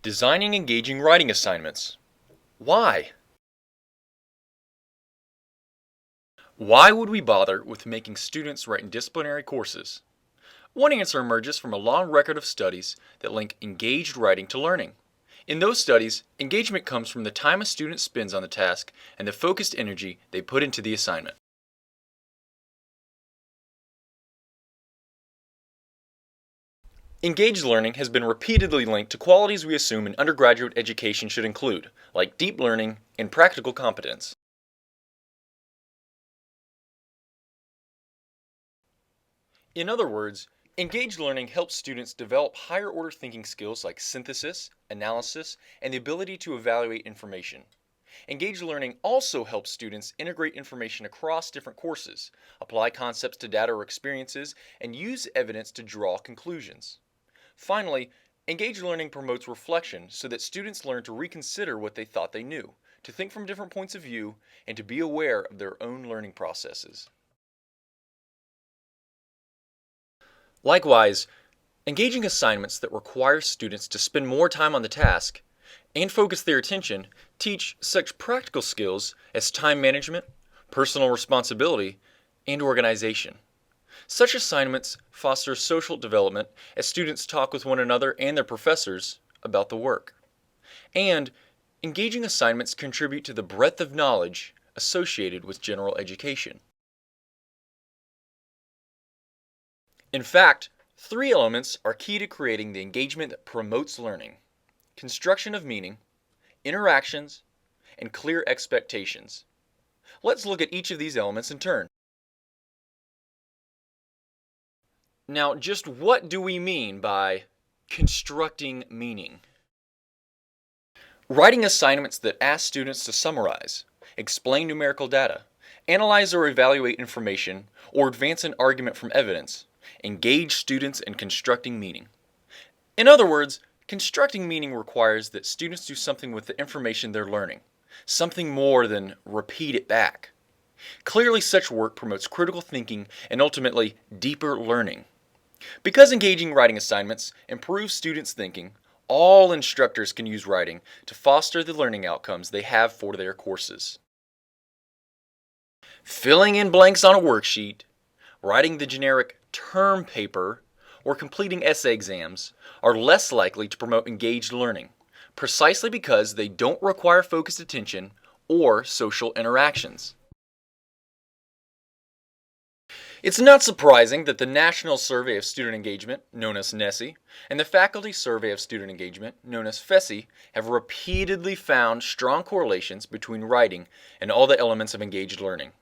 Designing engaging writing assignments. Why? Why would we bother with making students write in disciplinary courses? One answer emerges from a long record of studies that link engaged writing to learning. In those studies, engagement comes from the time a student spends on the task and the focused energy they put into the assignment. Engaged learning has been repeatedly linked to qualities we assume an undergraduate education should include, like deep learning and practical competence. In other words, engaged learning helps students develop higher order thinking skills like synthesis, analysis, and the ability to evaluate information. Engaged learning also helps students integrate information across different courses, apply concepts to data or experiences, and use evidence to draw conclusions. Finally, engaged learning promotes reflection so that students learn to reconsider what they thought they knew, to think from different points of view, and to be aware of their own learning processes. Likewise, engaging assignments that require students to spend more time on the task and focus their attention teach such practical skills as time management, personal responsibility, and organization. Such assignments foster social development as students talk with one another and their professors about the work. And engaging assignments contribute to the breadth of knowledge associated with general education. In fact, three elements are key to creating the engagement that promotes learning: construction of meaning, interactions, and clear expectations. Let's look at each of these elements in turn. Now, just what do we mean by constructing meaning? Writing assignments that ask students to summarize, explain numerical data, analyze or evaluate information, or advance an argument from evidence engage students in constructing meaning. In other words, constructing meaning requires that students do something with the information they're learning, something more than repeat it back. Clearly, such work promotes critical thinking and ultimately deeper learning. Because engaging writing assignments improves students' thinking, all instructors can use writing to foster the learning outcomes they have for their courses. Filling in blanks on a worksheet, writing the generic term paper, or completing essay exams are less likely to promote engaged learning, precisely because they don't require focused attention or social interactions. It's not surprising that the National Survey of Student Engagement, known as NSSE, and the Faculty Survey of Student Engagement, known as FESI, have repeatedly found strong correlations between writing and all the elements of engaged learning.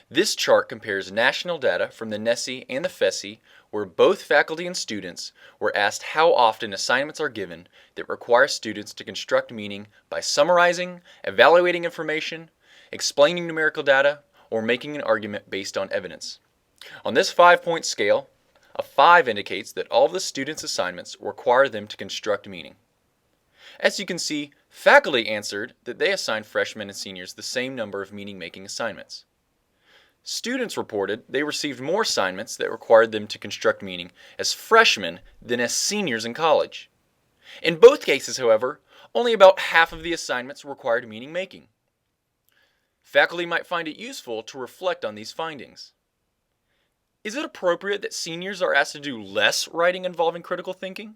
This chart compares national data from the NSSE and the FESI, where both faculty and students were asked how often assignments are given that require students to construct meaning by summarizing, evaluating information, explaining numerical data, or making an argument based on evidence. On this 5-point scale, a 5 indicates that all of the students' assignments require them to construct meaning. As you can see, faculty answered that they assigned freshmen and seniors the same number of meaning-making assignments. Students reported they received more assignments that required them to construct meaning as freshmen than as seniors in college. In both cases, however, only about half of the assignments required meaning-making. Faculty might find it useful to reflect on these findings. Is it appropriate that seniors are asked to do less writing involving critical thinking?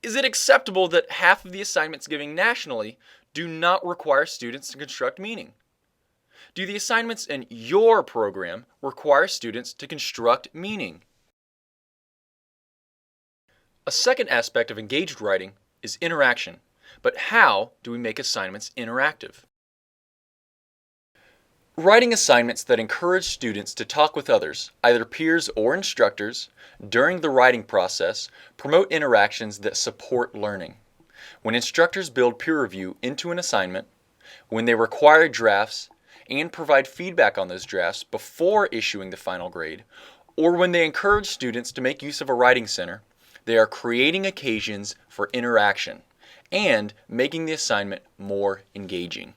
Is it acceptable that half of the assignments given nationally do not require students to construct meaning? Do the assignments in your program require students to construct meaning? A second aspect of engaged writing is interaction. But how do we make assignments interactive? Writing assignments that encourage students to talk with others, either peers or instructors, during the writing process promote interactions that support learning. When instructors build peer review into an assignment, when they require drafts and provide feedback on those drafts before issuing the final grade, or when they encourage students to make use of a writing center, they are creating occasions for interaction and making the assignment more engaging.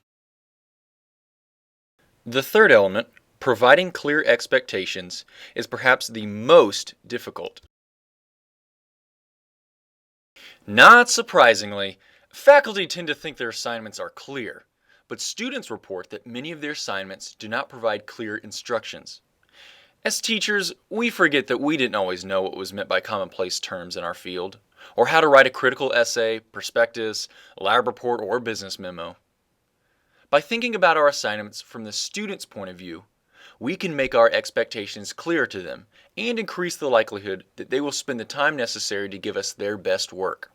The third element, providing clear expectations, is perhaps the most difficult. Not surprisingly, faculty tend to think their assignments are clear, but students report that many of their assignments do not provide clear instructions. As teachers, we forget that we didn't always know what was meant by commonplace terms in our field, or how to write a critical essay, prospectus, lab report, or business memo. By thinking about our assignments from the student's point of view, we can make our expectations clear to them and increase the likelihood that they will spend the time necessary to give us their best work.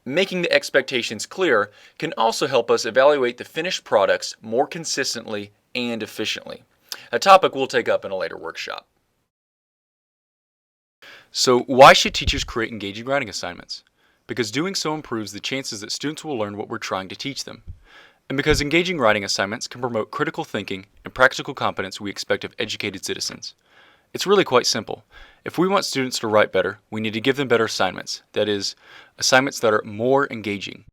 Making the expectations clear can also help us evaluate the finished products more consistently and efficiently, a topic we'll take up in a later workshop. So, why should teachers create engaging writing assignments? Because doing so improves the chances that students will learn what we're trying to teach them. And because engaging writing assignments can promote critical thinking and practical competence we expect of educated citizens. It's really quite simple. If we want students to write better, we need to give them better assignments, that is, assignments that are more engaging.